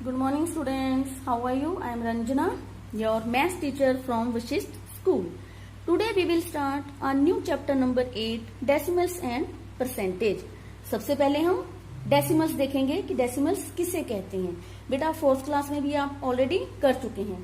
Good morning students. How are you? I am Ranjana, your math teacher from Vashisht School. Today we will start our new chapter number 8, Decimals and Percentage. सबसे पहले हम decimals देखेंगे कि decimals किसे कहते हैं। बेटा fourth class में भी आप ऑलरेडी कर चुके हैं।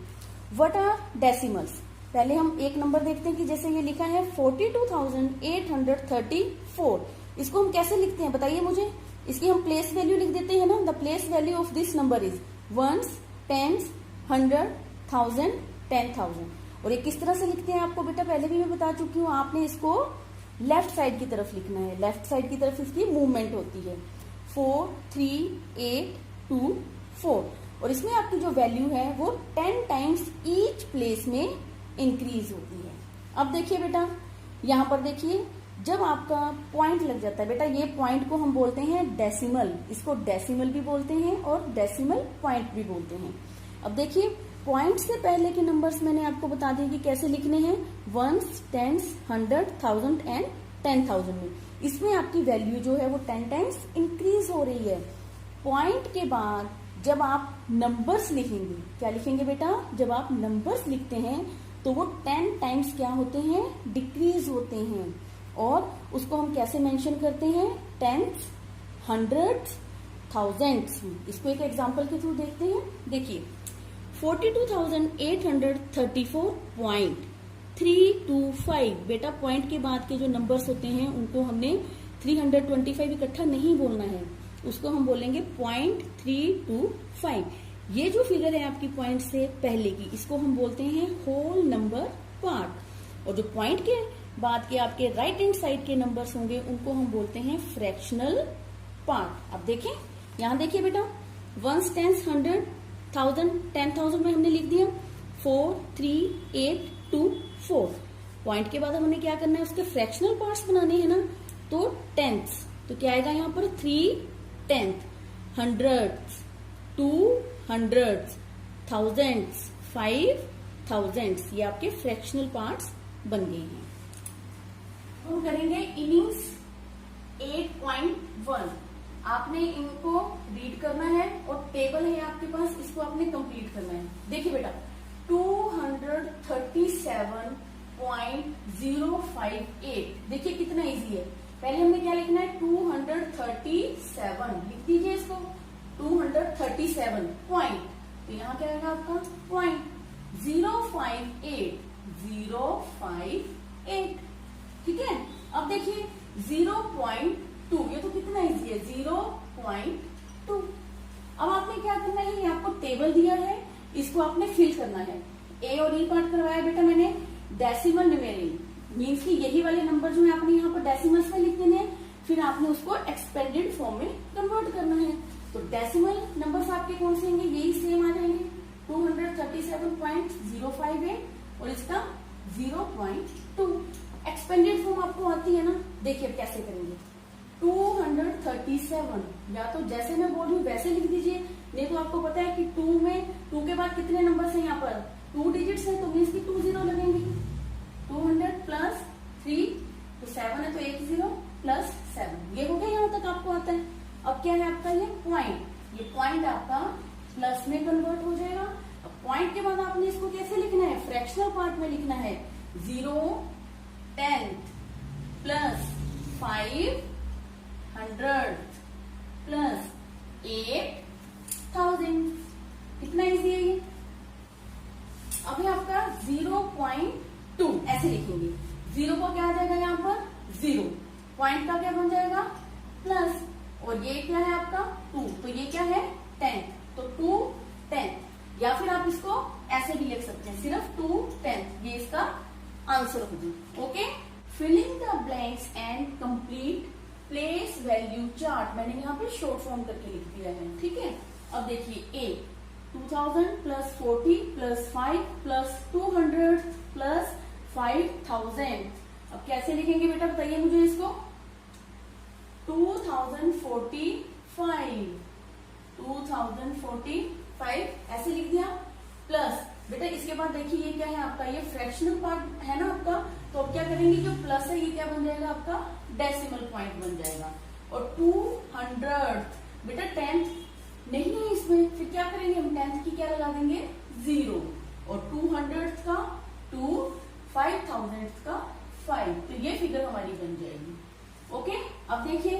What are decimals? पहले हम एक नंबर देखते हैं कि जैसे ये लिखा है 42,834। इसको हम कैसे लिखते हैं बताइए मुझे। इसकी हम प्लेस वैल्यू लिख देते हैं ना। The place value of this number is ones, tens, 100, 1000, 10,000। और ये किस तरह से लिखते हैं आपको बेटा पहले भी मैं बता चुकी हूँ। आपने इसको लेफ्ट साइड की तरफ लिखना है। लेफ्ट साइड की तरफ इसकी मूवमेंट होती है 4, 3, 8, 2, 4। और इसमें आपकी जो वैल्यू है वो 10 टाइम्स ईच प्लेस में इंक्रीज होती है। अब देखिए बेटा यहाँ पर देखिए जब आपका पॉइंट लग जाता है बेटा, ये पॉइंट को हम बोलते हैं डेसिमल। इसको डेसिमल भी बोलते हैं और डेसिमल पॉइंट भी बोलते हैं। अब देखिए पॉइंट से पहले के नंबर्स मैंने आपको बता दिए कि कैसे लिखने हैं, वंस, टेंस, 100, 1000 एंड 10,000 में। इसमें आपकी वैल्यू जो है वो 10 टाइम्स इंक्रीज हो रही है। पॉइंट के बाद जब आप नंबर्स लिखेंगे, क्या लिखेंगे बेटा, जब आप नंबर्स लिखते हैं तो वो 10 टाइम्स क्या होते हैं, डिक्रीज होते हैं। और उसको हम कैसे मेंशन करते हैं, टेंस, हंड्रेड्स, थाउजेंड्स। इसको एक एग्जांपल के थ्रू देखते हैं। देखिए 42,834.325। बेटा पॉइंट के बाद के जो नंबर्स होते हैं उनको हमने 325 इकट्ठा नहीं बोलना है, उसको हम बोलेंगे 0.325। ये जो फिगर है आपकी पॉइंट से पहले की, इसको हम बोलते हैं होल नंबर पार्ट। और जो पॉइंट के बाद के आपके राइट हैंड साइड के नंबर्स होंगे उनको हम बोलते हैं फ्रैक्शनल पार्ट। अब देखें यहां देखिए बेटा वंस, टेंस, 100, 1000, 10,000 में हमने लिख दिया 4, 3, 8, 2, 4। पॉइंट के बाद हमने क्या करना है, उसके फ्रैक्शनल पार्ट्स बनाने हैं ना। तो टेंथ तो क्या आएगा यहाँ पर 3 10th, hundreds, 2 hundreds, thousands, 5 thousands। ये आपके फ्रैक्शनल पार्ट्स बन गए हैं। हम करेंगे इनिंग्स 8.1। आपने इनको रीड करना है और टेबल है आपके पास, इसको आपने कंप्लीट करना है। देखिए बेटा 237.058। देखिए कितना इजी है। पहले हमने क्या लिखना है, 237 लिख दीजिए इसको। 237 पॉइंट, तो यहाँ क्या आएगा आपका पॉइंट 058 058। ठीक है। अब देखिए 0.2, ये तो कितना इजी है 0.2। अब आपने क्या करना है, ये आपको टेबल दिया है, इसको आपने फिल करना है। ए और ई पार्ट करवाया बेटा मैंने डेसिमल न्यूमेरिक, मीन्स कि यही वाले नंबर जो है आपने यहाँ पर डेसिमल्स में लिख देने हैं, फिर आपने उसको एक्सपेंडेड फॉर्म में कन्वर्ट करना है। तो डेसिमल नंबर्स आपके कौन से होंगे, यही सेम आ जाएंगे 237.058 और इसका 0.2। एक्सपेंडेड फॉर्म आपको आती है ना, देखिए कैसे करेंगे। 237 या तो जैसे मैं बोल रही हूँ वैसे लिख दीजिए, नहीं तो आपको पता है कि 2 में 2 के बाद कितने नंबर्स हैं, यहाँ पर 2 डिजिट्स है तो मीन्स की 2 0 लगेंगे। 200 प्लस 3 तो 7 है तो 1 0 प्लस 7, ये हो गया, यहाँ तक आपको आता है। अब क्या है आपका ये पॉइंट, ये पॉइंट आपका प्लस में कन्वर्ट हो जाएगा। अब पॉइंट के बाद आपने इसको कैसे लिखना है, फ्रैक्शनल पार्ट में लिखना है। 0 10th प्लस 5 100 प्लस 8,000। कितना इजी है ये। अभी आपका 0.2 ऐसे लिखेंगे। 0 को क्या आ जाएगा यहाँ पर 0, पॉइंट का क्या बन जाएगा प्लस, और ये क्या है आपका 2, तो ये क्या है 10, तो 2 10। या फिर आप इसको ऐसे भी लिख सकते हैं, सिर्फ 2 10, ये इसका आंसर होगी। Okay. Filling the blanks and complete place value chart, मैंने यहाँ पे शॉर्ट फॉर्म करके लिख दिया है। ठीक है। अब देखिए ए 2000 प्लस 40 प्लस 5 प्लस 200 प्लस 5000। अब कैसे लिखेंगे बेटा बताइए मुझे इसको। 2045 ऐसे लिख दिया, प्लस बेटा इसके बाद देखिए ये क्या है आपका, ये फ्रैक्शनल पार्ट है ना आपका, तो अब क्या करेंगे, जो प्लस है ये क्या बन जाएगा आपका डेसिमल पॉइंट बन जाएगा। और 200 बेटा 10 नहीं है इसमें, फिर क्या करेंगे करेंगे हम 10th की क्या लगा देंगे 0 और 200th का 2, 5000th का 5। तो ये फिगर हमारी बन जाएगी। ओके, अब देखिए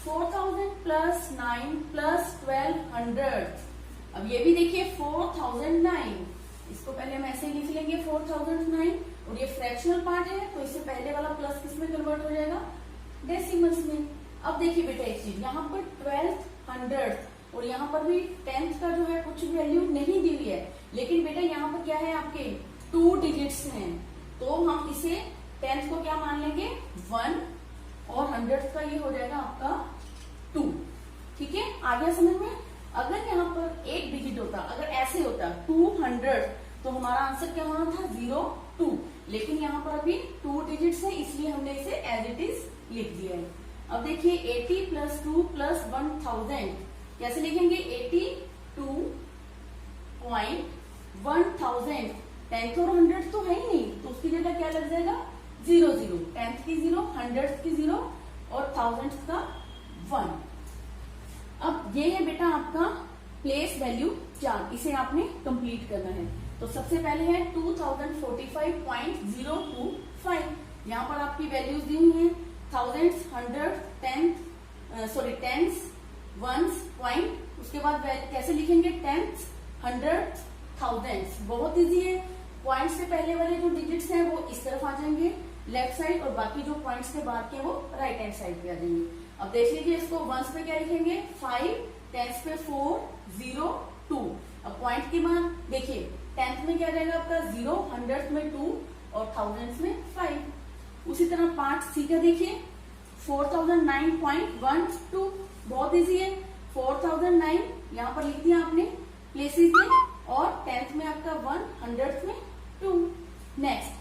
4000 प्लस 9 प्लस 1200। अब ये भी देखिए 4009, इसको पहले हम ऐसे लिख लेंगे 4009, और ये फ्रैक्शनल पार्ट है तो इससे पहले वाला प्लस किस में कन्वर्ट हो जाएगा, डेसिमल्स में। अब देखिए बेटा एक चीज, यहाँ पर 12th 100th और यहाँ पर भी 10th का जो है कुछ वैल्यू नहीं दी हुई है, लेकिन बेटा यहाँ पर क्या है आपके 2 डिजिट्स हैं, तो हम इसे 10th को क्या मान लेंगे 1 और 100th का ये हो जाएगा आपका 2। ठीक है, आ गया समझ में। अगर यहाँ पर एक डिजिट होता, अगर ऐसे होता 200, तो हमारा आंसर क्या होना था 02, लेकिन यहाँ पर अभी 2 डिजिट्स है इसलिए हमने इसे एज इट इज लिख दिया है। अब देखिए 80 प्लस 2 प्लस 1000 कैसे लिखेंगे, 82.1000, 10th और 100 तो है ही नहीं, तो उसकी जगह क्या लग जाएगा 0 0, 10th की 0, 100th की 0 और 1000th का 1। अब ये है बेटा आपका प्लेस वैल्यू चार्ट, इसे आपने कंप्लीट करना है। तो सबसे पहले है 2045.025, यहाँ पर आपकी वैल्यूज दी हुई हैं, thousands, hundred, tens, ones, point. उसके बाद कैसे लिखेंगे 10th, 100th, थाउजेंड्स, बहुत इजी है। पॉइंट से पहले वाले जो डिजिट्स हैं वो इस तरफ आ जाएंगे लेफ्ट साइड, और बाकी जो पॉइंट्स के बाद के वो राइट हैंड साइड पे आ जाएंगे। अब देख लीजिए इसको, वंस पे क्या लिखेंगे 5, टेंस पे 4, 0, 2। अब पॉइंट के बाद देखिए 10th में क्या रहेगा आपका 0, 100th में 2 और थाउजेंड्स में 5। उसी तरह पार्ट सी का देखिए 4009.12, बहुत इजी है। 4009 यहाँ पर लिख दिया आपने प्लेसेस में, और 10th में आपका 1, 100th में 2। नेक्स्ट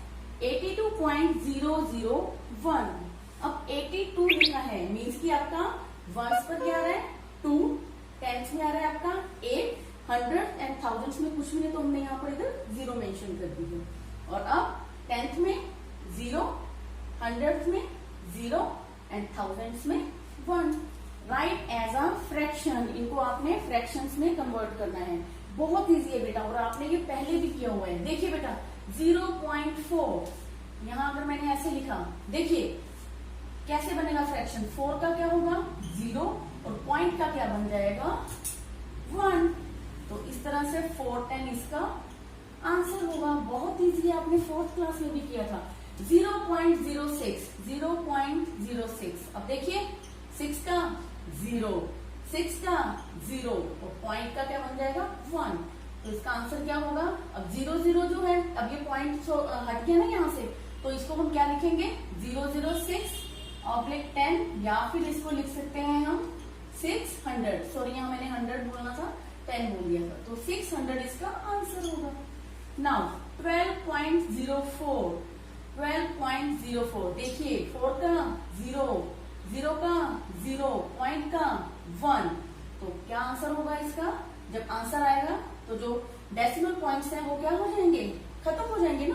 82.001, अब 82 लिखना है, मीन्स कि आपका वंस पर क्या आ रहा है 2, 10th में आ रहा है आपका 8, 100 एंड थाउजेंड्स में कुछ भी नहीं, तो हमने यहाँ पर इधर 0 मेंशन कर दी है। और अब 10th में 0, 100th में 0 एंड थाउजेंड्स में 1। राइट एज अ फ्रैक्शन, इनको आपने फ्रैक्शंस में कन्वर्ट करना है। बहुत इजी है बेटा, और आपने ये पहले भी किया हुआ है। देखिए बेटा 0.4, यहाँ अगर मैंने ऐसे लिखा, देखिए कैसे बनेगा फ्रैक्शन, 4 का क्या होगा 0 और पॉइंट का क्या बन जाएगा 1। तो इस तरह से 410 इसका आंसर होगा। बहुत इजी है, आपने 4th क्लास में भी किया था। 0.06, 0.06। अब देखिए 6 का 0, 6 का 0 और पॉइंट का क्या बन जाएगा 1। तो इसका आंसर क्या होगा, अब 0 0 जो है, अब ये पॉइंट हट गया ना यहाँ से, तो इसको हम क्या लिखेंगे 006/10, या फिर इसको लिख सकते हैं हम 600। सॉरी यहाँ मैंने 100 बोलना था, 10 बोल दिया था, तो 600 इसका आंसर होगा। नाउ 12.04, 12.04, देखिए 4 का 0, 0 का 0, पॉइंट का 1। तो क्या आंसर होगा इसका, जब आंसर आएगा तो जो डेसिमल पॉइंट्स हैं वो क्या हो जाएंगे, खत्म हो जाएंगे ना,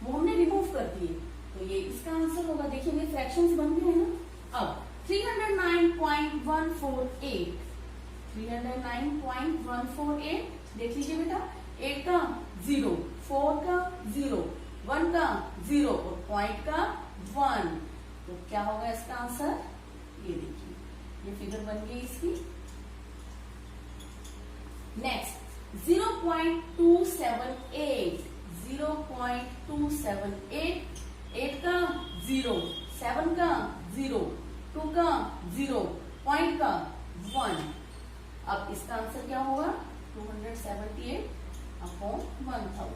वो हमने रिमूव कर दिए, तो ये इसका आंसर होगा। देखिए ये फ्रैक्शंस बन गए हैं ना। अब 309.148, 309.148, देख लीजिए बेटा, 8 का 0, 4 का 0, 1 का 0 और पॉइंट का 1। तो क्या होगा इसका आंसर, ये देखिए ये फिगर बन गई इसकी। नेक्स्ट 0.278, 0.278, 8 का 0, 7 का 0, 2 का 0, पॉइंट का 1। अब इसका आंसर क्या होगा 278/1000।